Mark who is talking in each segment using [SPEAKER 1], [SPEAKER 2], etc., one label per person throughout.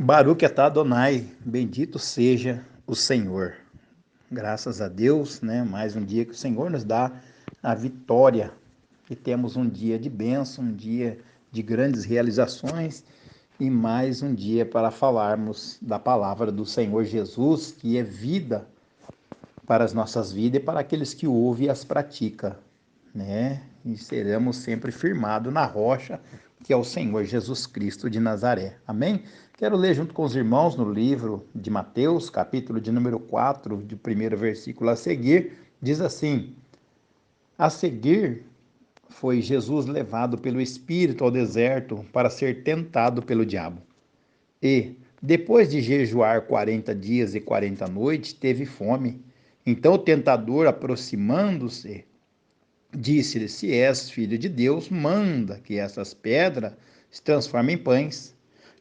[SPEAKER 1] Baruch atah Adonai, bendito seja o Senhor. Graças a Deus, né? Mais um dia que o Senhor nos dá a vitória. E temos um dia de bênção, um dia de grandes realizações e mais um dia para falarmos da palavra do Senhor Jesus, que é vida para as nossas vidas e para aqueles que ouvem e as praticam, né? E seremos sempre firmados na rocha, que é o Senhor Jesus Cristo de Nazaré. Amém? Quero ler junto com os irmãos no livro de Mateus, capítulo de número 4, de primeiro versículo a seguir, diz assim: A seguir foi Jesus levado pelo Espírito ao deserto para ser tentado pelo diabo. E, depois de jejuar 40 dias e 40 noites, teve fome. Então o tentador, aproximando-se, disse-lhe: Se és filho de Deus, manda que essas pedras se transformem em pães.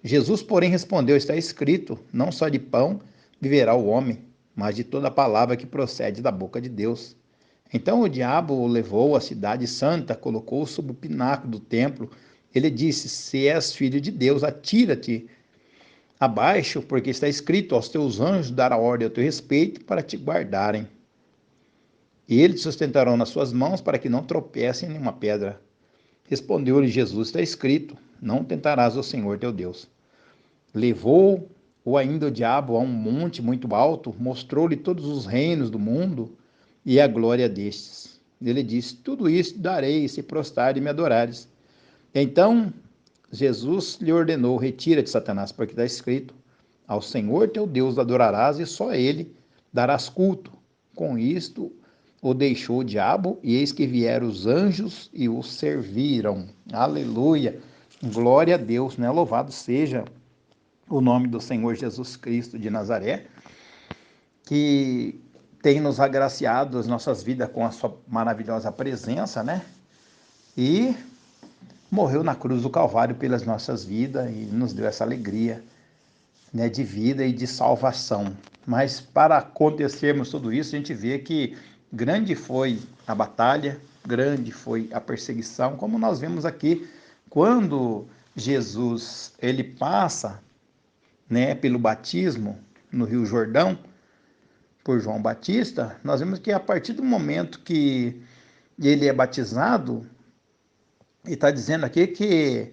[SPEAKER 1] Jesus, porém, respondeu: Está escrito: Não só de pão viverá o homem, mas de toda palavra que procede da boca de Deus. Então o diabo o levou à cidade santa, colocou-o sob o pináculo do templo. Ele disse: Se és filho de Deus, atira-te abaixo, porque está escrito: Aos teus anjos dará ordem a teu respeito para te guardarem. E eles te sustentarão nas suas mãos para que não tropecem em nenhuma pedra. Respondeu-lhe Jesus: Está escrito: Não tentarás o Senhor teu Deus. Levou-o ainda o diabo a um monte muito alto, mostrou-lhe todos os reinos do mundo e a glória destes. Ele disse: Tudo isso darei se prostrar e me adorares. Então Jesus lhe ordenou: Retira-te, Satanás, porque está escrito: Ao Senhor teu Deus adorarás e só a ele darás culto. Com isto o deixou o diabo, e eis que vieram os anjos e o serviram. Aleluia! Glória a Deus, né? Louvado seja o nome do Senhor Jesus Cristo de Nazaré, que tem nos agraciado as nossas vidas com a sua maravilhosa presença, né? E morreu na cruz do Calvário pelas nossas vidas e nos deu essa alegria, né, de vida e de salvação. Mas para acontecermos tudo isso, a gente vê que grande foi a batalha, grande foi a perseguição, como nós vemos aqui, quando Jesus ele passa, né, pelo batismo no Rio Jordão, por João Batista, nós vemos que a partir do momento que ele é batizado, e está dizendo aqui que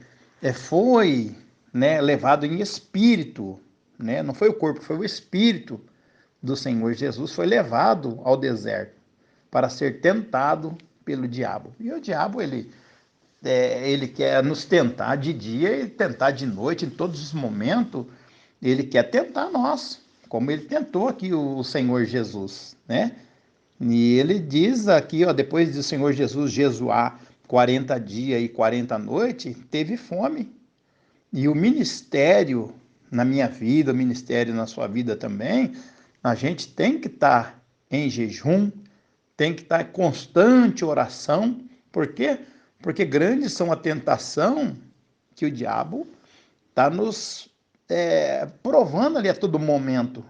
[SPEAKER 1] foi, né, levado em espírito, né? Não foi o corpo, foi o espírito do Senhor Jesus, foi levado ao deserto para ser tentado pelo diabo. E o diabo, ele quer nos tentar de dia e tentar de noite, em todos os momentos, ele quer tentar nós, como ele tentou aqui o Senhor Jesus, né? E ele diz aqui, ó, depois do Senhor Jesus jejuar 40 dias e 40 noites, teve fome. E o ministério na minha vida, o ministério na sua vida também, a gente tem que estar em jejum, tem que estar em constante oração. Por quê? Porque grandes são a tentação que o diabo está nos provando ali a todo momento.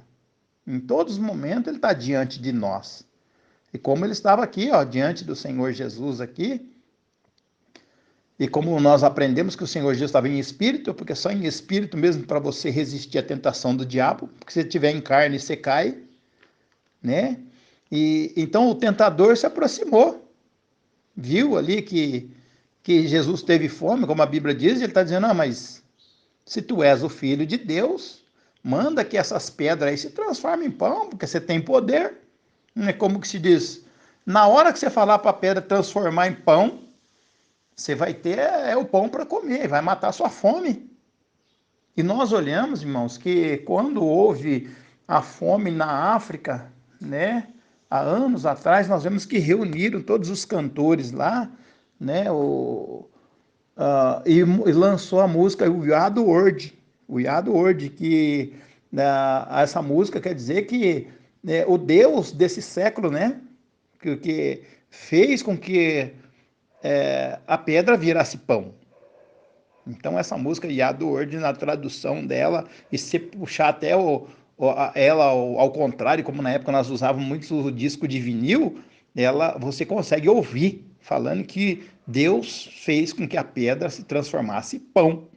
[SPEAKER 1] Em todos os momentos ele está diante de nós. E como ele estava aqui, ó, diante do Senhor Jesus aqui, e como nós aprendemos que o Senhor Jesus estava em espírito, porque só em espírito mesmo para você resistir à tentação do diabo, porque se estiver em carne você cai, né? E então o tentador se aproximou, viu ali que Jesus teve fome, como a Bíblia diz, e ele está dizendo: mas se tu és o Filho de Deus, manda que essas pedras aí se transformem em pão, porque você tem poder. É como que se diz, na hora que você falar para a pedra transformar em pão, você vai ter o pão para comer, vai matar a sua fome. E nós olhamos, irmãos, que quando houve a fome na África, né, há anos atrás, nós vemos que reuniram todos os cantores lá, né, e lançou a música o Yado Word, que essa música quer dizer que o Deus desse século, né, que fez com que a pedra virasse pão. Então essa música Yado Word, na tradução dela, e se puxar até ela ao contrário, como na época nós usávamos muito o disco de vinil, você consegue ouvir falando que Deus fez com que a pedra se transformasse em pão,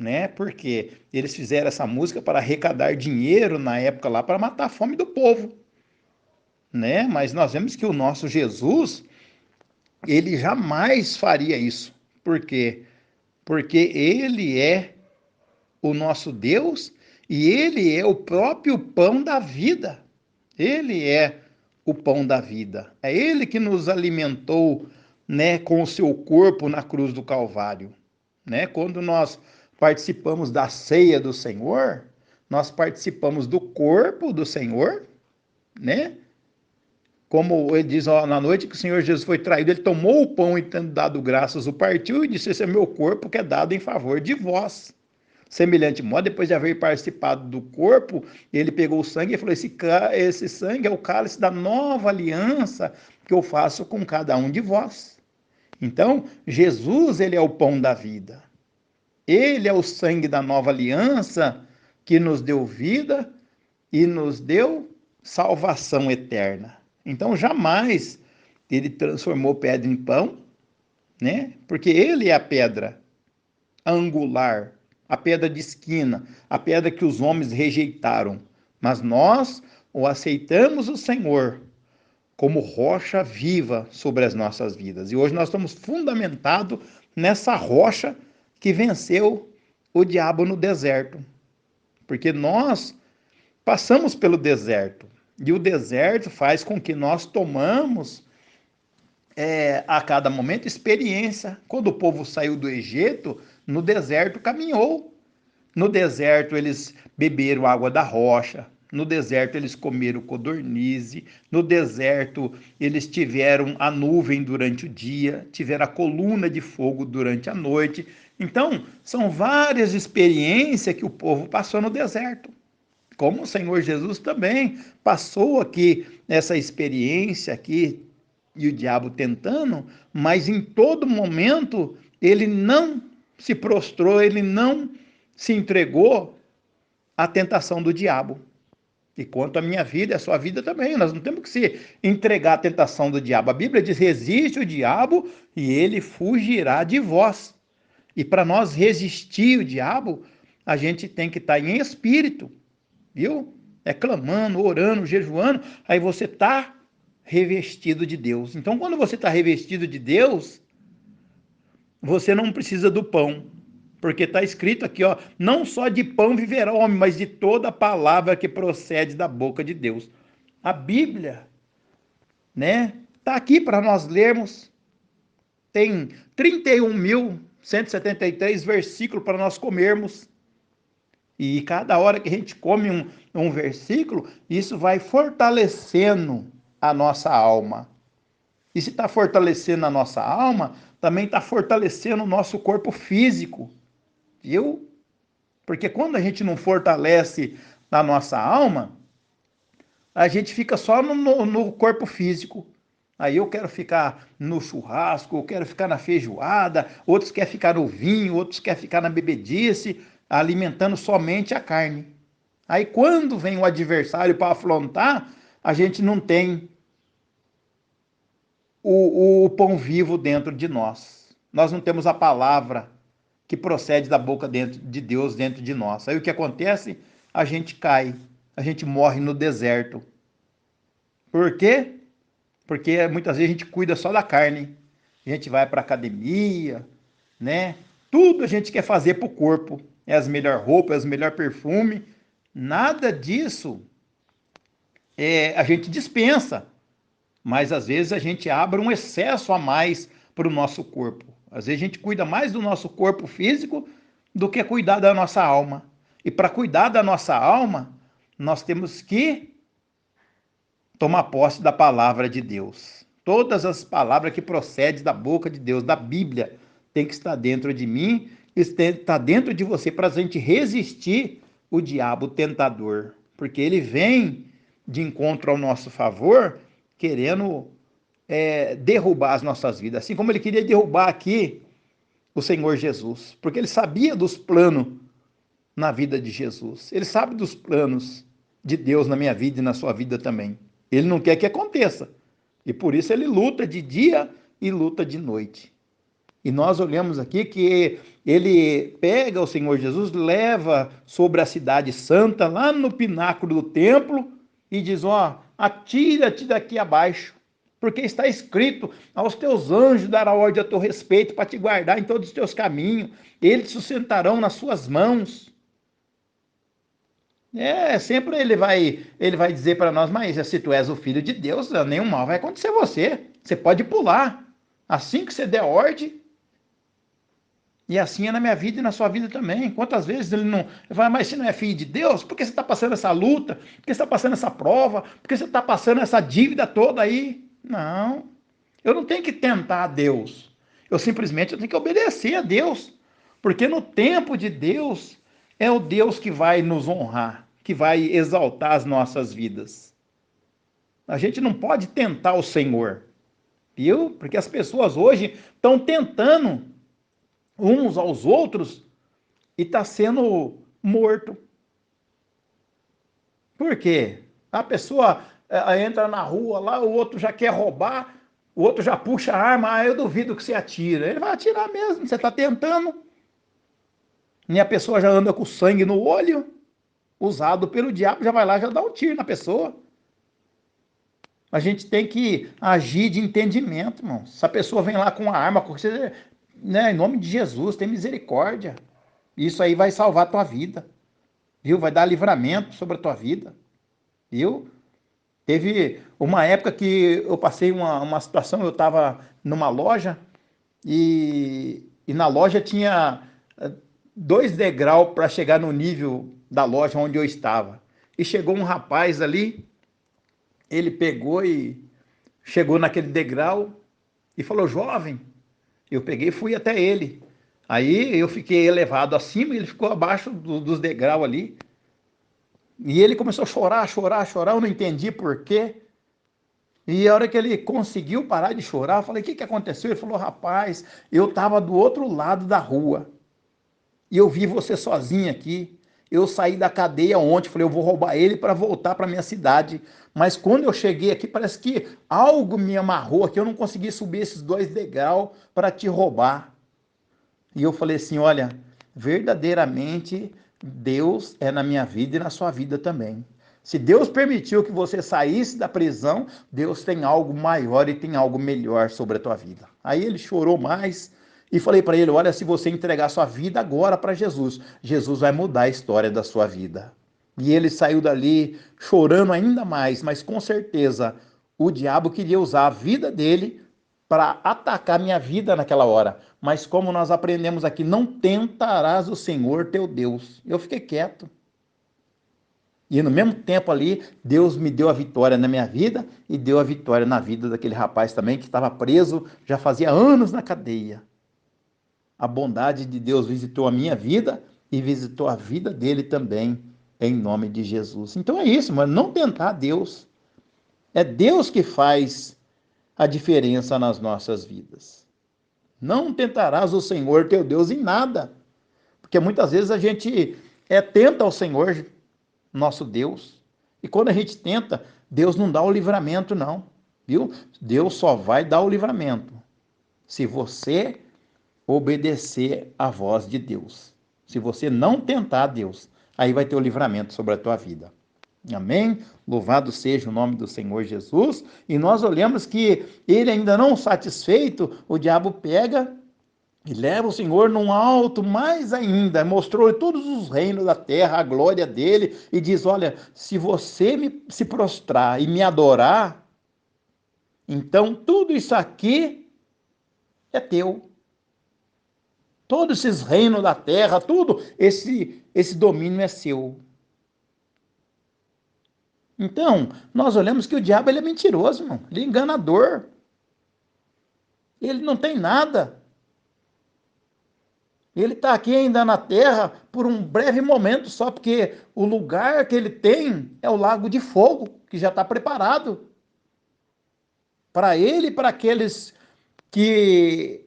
[SPEAKER 1] né? Porque eles fizeram essa música para arrecadar dinheiro na época lá para matar a fome do povo, né? Mas nós vemos que o nosso Jesus, ele jamais faria isso. Por quê? Porque ele é o nosso Deus e ele é o próprio pão da vida. Ele é o pão da vida. É ele que nos alimentou, né, com o seu corpo na cruz do Calvário, né? Quando nós participamos da ceia do Senhor, nós participamos do corpo do Senhor, né? Como ele diz, ó, na noite que o Senhor Jesus foi traído, ele tomou o pão e, tendo dado graças, o partiu e disse: esse é meu corpo que é dado em favor de vós. Semelhante modo, depois de haver participado do corpo, ele pegou o sangue e falou: esse sangue é o cálice da nova aliança que eu faço com cada um de vós. Então, Jesus, ele é o pão da vida. Ele é o sangue da nova aliança que nos deu vida e nos deu salvação eterna. Então, jamais ele transformou pedra em pão, né? Porque ele é a pedra angular, a pedra de esquina, a pedra que os homens rejeitaram. Mas nós o aceitamos o Senhor como rocha viva sobre as nossas vidas. E hoje nós estamos fundamentados nessa rocha que venceu o diabo no deserto. Porque nós passamos pelo deserto. E o deserto faz com que nós tomamos a cada momento experiência. Quando o povo saiu do Egito, no deserto caminhou. No deserto eles beberam água da rocha. No deserto eles comeram codornize. No deserto eles tiveram a nuvem durante o dia, tiveram a coluna de fogo durante a noite. Então, são várias experiências que o povo passou no deserto. Como o Senhor Jesus também passou aqui essa experiência aqui e o diabo tentando, mas em todo momento ele não se prostrou, ele não se entregou à tentação do diabo. E quanto à minha vida, a sua vida também, nós não temos que se entregar à tentação do diabo. A Bíblia diz: resiste o diabo e ele fugirá de vós. E para nós resistir o diabo, a gente tem que estar em espírito, viu? É clamando, orando, jejuando, aí você está revestido de Deus. Então, quando você está revestido de Deus, você não precisa do pão, porque está escrito aqui, ó, não só de pão viverá o homem, mas de toda palavra que procede da boca de Deus. A Bíblia, né, está aqui para nós lermos. Tem 31.173 versículos para nós comermos. E cada hora que a gente come um versículo, isso vai fortalecendo a nossa alma. E se está fortalecendo a nossa alma, também está fortalecendo o nosso corpo físico. Viu? Porque quando a gente não fortalece a nossa alma, a gente fica só no corpo físico. Aí eu quero ficar no churrasco, eu quero ficar na feijoada, outros querem ficar no vinho, outros querem ficar na bebedice, alimentando somente a carne. Aí quando vem o adversário para afrontar, a gente não tem o pão vivo dentro de nós. Nós não temos a palavra que procede da boca de Deus dentro de nós. Aí o que acontece? A gente cai, a gente morre no deserto. Por quê? Porque muitas vezes a gente cuida só da carne. A gente vai para a academia, né? Tudo a gente quer fazer para o corpo. É as melhores roupas, é os melhores perfumes. Nada disso a gente dispensa. Mas às vezes a gente abre um excesso a mais para o nosso corpo. Às vezes a gente cuida mais do nosso corpo físico do que cuidar da nossa alma. E para cuidar da nossa alma, nós temos que tomar posse da palavra de Deus. Todas as palavras que procedem da boca de Deus, da Bíblia, tem que estar dentro de mim, está dentro de você para a gente resistir o diabo tentador. Porque ele vem de encontro ao nosso favor, querendo derrubar as nossas vidas. Assim como ele queria derrubar aqui o Senhor Jesus. Porque ele sabia dos planos na vida de Jesus. Ele sabe dos planos de Deus na minha vida e na sua vida também. Ele não quer que aconteça. E por isso ele luta de dia e luta de noite. E nós olhamos aqui que ele pega o Senhor Jesus, leva sobre a cidade santa, lá no pináculo do templo, e diz: ó, atira-te daqui abaixo, porque está escrito: aos teus anjos dará ordem a teu respeito para te guardar em todos os teus caminhos, eles te sustentarão nas suas mãos. Sempre ele vai dizer para nós: mas se tu és o filho de Deus, nenhum mal vai acontecer a você. Você pode pular. Assim que você der ordem. E assim é na minha vida e na sua vida também. Quantas vezes ele não. Ele fala: mas se não é filho de Deus, por que você está passando essa luta? Por que você está passando essa prova? Por que você está passando essa dívida toda aí? Não. Eu não tenho que tentar a Deus. Eu tenho que obedecer a Deus. Porque no tempo de Deus, é o Deus que vai nos honrar, que vai exaltar as nossas vidas. A gente não pode tentar o Senhor, viu? Porque as pessoas hoje estão tentando uns aos outros e está sendo morto. Por quê? A pessoa entra na rua lá, o outro já quer roubar, o outro já puxa a arma, eu duvido que você atira. Ele vai atirar mesmo, você está tentando. E a pessoa já anda com sangue no olho, usado pelo diabo, já vai lá, já dá um tiro na pessoa. A gente tem que agir de entendimento, irmão. Se a pessoa vem lá com uma arma, você, né, em nome de Jesus, tem misericórdia. Isso aí vai salvar a tua vida, viu? Vai dar livramento sobre a tua vida, viu? Teve uma época que eu passei uma situação, eu estava numa loja e na loja tinha 2 degraus para chegar no nível da loja onde eu estava. E chegou um rapaz ali, ele pegou e chegou naquele degrau e falou: jovem. Eu peguei e fui até ele. Aí eu fiquei elevado acima e ele ficou abaixo dos degraus ali. E ele começou a chorar, chorar, chorar. Eu não entendi por quê. E a hora que ele conseguiu parar de chorar, eu falei: o que, que aconteceu? Ele falou: rapaz, eu estava do outro lado da rua. E eu vi você sozinho aqui. Eu saí da cadeia ontem, falei: eu vou roubar ele para voltar para minha cidade. Mas quando eu cheguei aqui, parece que algo me amarrou aqui, eu não consegui subir esses 2 degraus para te roubar. E eu falei assim: olha, verdadeiramente Deus é na minha vida e na sua vida também. Se Deus permitiu que você saísse da prisão, Deus tem algo maior e tem algo melhor sobre a tua vida. Aí ele chorou mais e falei para ele: olha, se você entregar sua vida agora para Jesus, Jesus vai mudar a história da sua vida. E ele saiu dali chorando ainda mais, mas com certeza o diabo queria usar a vida dele para atacar minha vida naquela hora. Mas como nós aprendemos aqui, não tentarás o Senhor teu Deus. Eu fiquei quieto. E no mesmo tempo ali, Deus me deu a vitória na minha vida e deu a vitória na vida daquele rapaz também que estava preso, já fazia anos na cadeia. A bondade de Deus visitou a minha vida e visitou a vida dele também, em nome de Jesus. Então é isso, mas não tentar Deus. É Deus que faz a diferença nas nossas vidas. Não tentarás o Senhor teu Deus em nada. Porque muitas vezes a gente tenta ao Senhor, nosso Deus. E quando a gente tenta, Deus não dá o livramento, não. Viu? Deus só vai dar o livramento se você obedecer à voz de Deus. Se você não tentar Deus, aí vai ter o livramento sobre a tua vida. Amém? Louvado seja o nome do Senhor Jesus. E nós olhamos que ele ainda não satisfeito, o diabo pega e leva o Senhor num alto mais ainda, mostrou todos os reinos da terra, a glória dele, e diz: olha, se você se prostrar e me adorar, então tudo isso aqui é teu. Todos esses reinos da terra, tudo, esse domínio é seu. Então, nós olhamos que o diabo ele é mentiroso, irmão. Ele é enganador. Ele não tem nada. Ele está aqui ainda na terra por um breve momento só, porque o lugar que ele tem é o lago de fogo, que já está preparado para ele e para aqueles que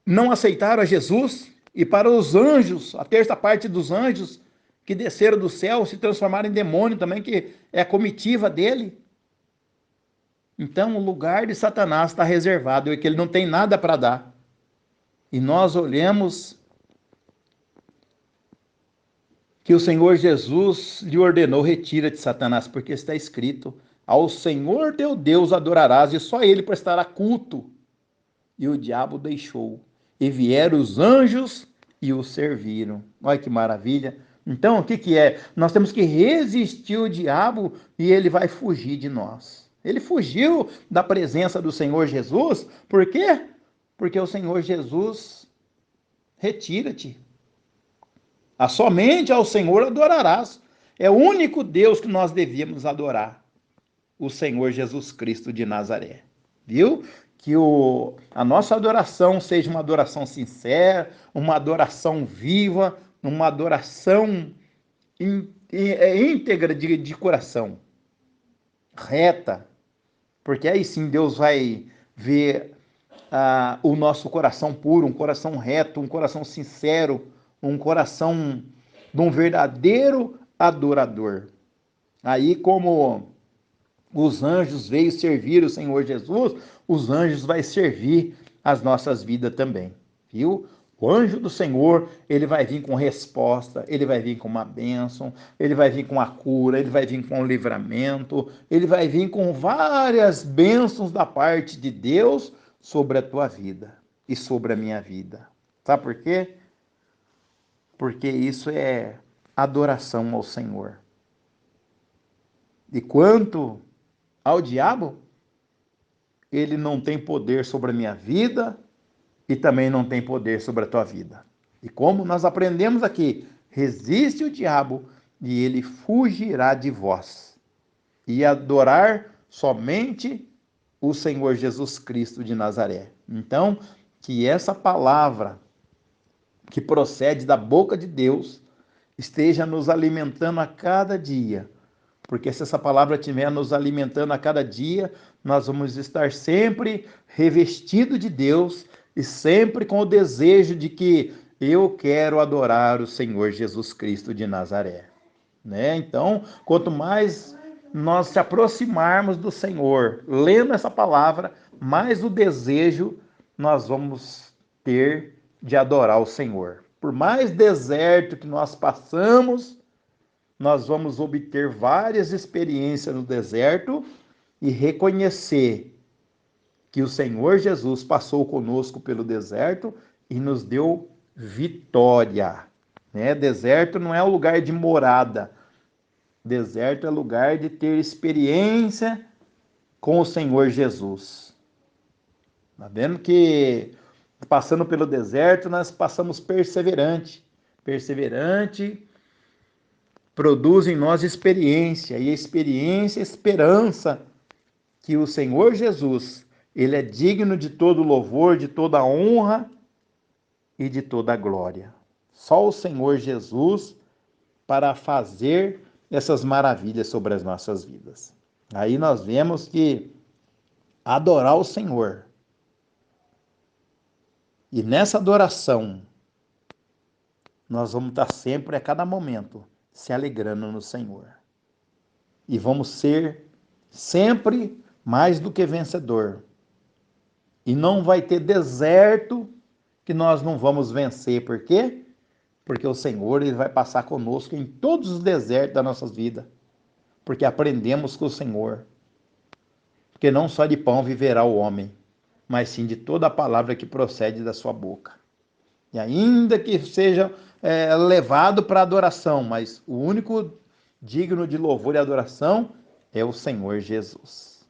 [SPEAKER 1] não aceitaram a Jesus, e para os anjos, a terça parte dos anjos que desceram do céu, se transformaram em demônio também, que é a comitiva dele. Então o lugar de Satanás está reservado, e que ele não tem nada para dar. E nós olhamos que o Senhor Jesus lhe ordenou: retira-te, Satanás, porque está escrito: ao Senhor teu Deus adorarás e só ele prestará culto. E o diabo deixou. E vieram os anjos e o serviram. Olha que maravilha. Então, o que que é? Nós temos que resistir ao diabo e ele vai fugir de nós. Ele fugiu da presença do Senhor Jesus. Por quê? Porque o Senhor Jesus, retira-te. Somente ao Senhor adorarás. É o único Deus que nós devíamos adorar. O Senhor Jesus Cristo de Nazaré. Viu? Que a nossa adoração seja uma adoração sincera, uma adoração viva, uma adoração íntegra de coração, reta, porque aí sim Deus vai ver o nosso coração puro, um coração reto, um coração sincero, um coração de um verdadeiro adorador. Aí, como os anjos veio servir o Senhor Jesus, os anjos vai servir as nossas vidas também, viu? O anjo do Senhor, ele vai vir com resposta, ele vai vir com uma bênção, ele vai vir com a cura, ele vai vir com o livramento, ele vai vir com várias bênçãos da parte de Deus sobre a tua vida e sobre a minha vida. Sabe por quê? Porque isso é adoração ao Senhor. E quanto ao diabo, ele não tem poder sobre a minha vida e também não tem poder sobre a tua vida. E como nós aprendemos aqui, resiste o diabo e ele fugirá de vós. E adorar somente o Senhor Jesus Cristo de Nazaré. Então, que essa palavra que procede da boca de Deus esteja nos alimentando a cada dia. Porque se essa palavra estiver nos alimentando a cada dia, nós vamos estar sempre revestidos de Deus e sempre com o desejo de que eu quero adorar o Senhor Jesus Cristo de Nazaré. Né? Então, quanto mais nós se aproximarmos do Senhor, lendo essa palavra, mais o desejo nós vamos ter de adorar o Senhor. Por mais deserto que nós passamos, nós vamos obter várias experiências no deserto e reconhecer que o Senhor Jesus passou conosco pelo deserto e nos deu vitória. Né? Deserto não é um lugar de morada. Deserto é lugar de ter experiência com o Senhor Jesus. Tá vendo que passando pelo deserto nós passamos perseverante. Perseverante produz em nós experiência, e experiência, esperança, que o Senhor Jesus, ele é digno de todo louvor, de toda honra e de toda glória. Só o Senhor Jesus para fazer essas maravilhas sobre as nossas vidas. Aí nós vemos que adorar o Senhor, e nessa adoração, nós vamos estar sempre, a cada momento, se alegrando no Senhor. E vamos ser sempre mais do que vencedor. E não vai ter deserto que nós não vamos vencer. Por quê? Porque o Senhor, ele vai passar conosco em todos os desertos das nossas vidas. Porque aprendemos com o Senhor. Porque não só de pão viverá o homem, mas sim de toda a palavra que procede da sua boca. E ainda que seja levado para adoração, mas o único digno de louvor e adoração é o Senhor Jesus.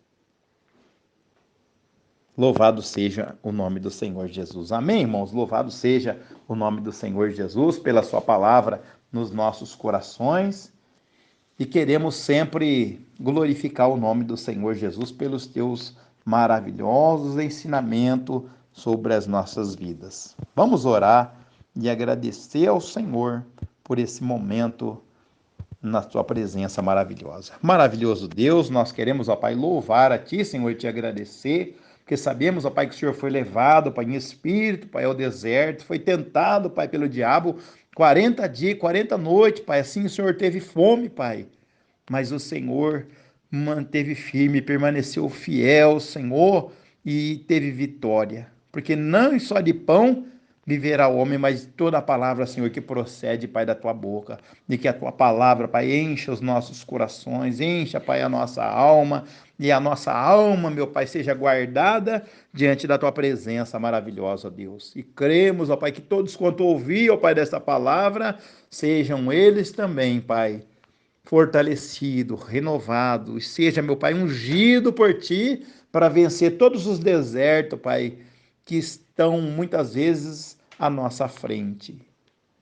[SPEAKER 1] Louvado seja o nome do Senhor Jesus. Amém, irmãos? Louvado seja o nome do Senhor Jesus pela sua palavra nos nossos corações. E queremos sempre glorificar o nome do Senhor Jesus pelos teus maravilhosos ensinamentos sobre as nossas vidas. Vamos orar e agradecer ao Senhor por esse momento na tua presença maravilhosa. Maravilhoso Deus, nós queremos, ó Pai, louvar a Ti, Senhor, e Te agradecer, porque sabemos, ó Pai, que o Senhor foi levado, Pai, em espírito, Pai, ao deserto, foi tentado, Pai, pelo diabo, 40 dias, 40 noites, Pai, assim o Senhor teve fome, Pai, mas o Senhor manteve firme, permaneceu fiel, Senhor, e teve vitória, porque não só de pão viverá o homem, mas toda a palavra, Senhor, que procede, Pai, da tua boca, de que a tua palavra, Pai, encha os nossos corações, encha, Pai, a nossa alma, e a nossa alma, meu Pai, seja guardada diante da tua presença maravilhosa, ó Deus. E cremos, ó Pai, que todos quanto ouvir, ó Pai, desta palavra, sejam eles também, Pai, fortalecido, renovado, e seja, meu Pai, ungido por Ti para vencer todos os desertos, Pai, que estão muitas vezes à nossa frente.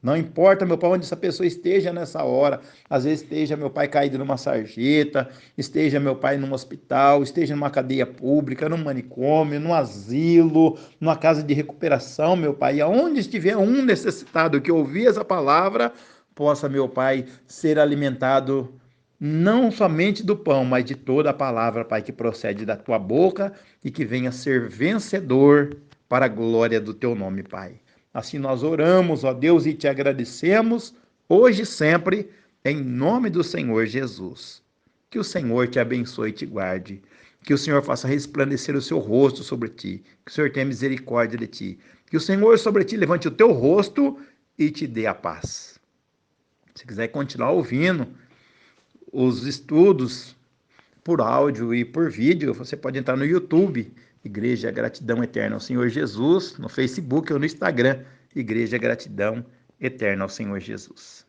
[SPEAKER 1] Não importa, meu Pai, onde essa pessoa esteja nessa hora, às vezes esteja, meu Pai, caído numa sarjeta, esteja, meu Pai, num hospital, esteja numa cadeia pública, num manicômio, num asilo, numa casa de recuperação, meu Pai, e aonde estiver um necessitado que ouvir essa palavra, possa, meu Pai, ser alimentado não somente do pão, mas de toda a palavra, Pai, que procede da tua boca e que venha ser vencedor para a glória do teu nome, Pai. Assim nós oramos, ó Deus, e te agradecemos, hoje e sempre, em nome do Senhor Jesus. Que o Senhor te abençoe e te guarde. Que o Senhor faça resplandecer o seu rosto sobre ti. Que o Senhor tenha misericórdia de ti. Que o Senhor sobre ti levante o teu rosto e te dê a paz. Se quiser continuar ouvindo os estudos por áudio e por vídeo, você pode entrar no YouTube, Igreja Gratidão Eterna ao Senhor Jesus, no Facebook ou no Instagram, Igreja Gratidão Eterna ao Senhor Jesus.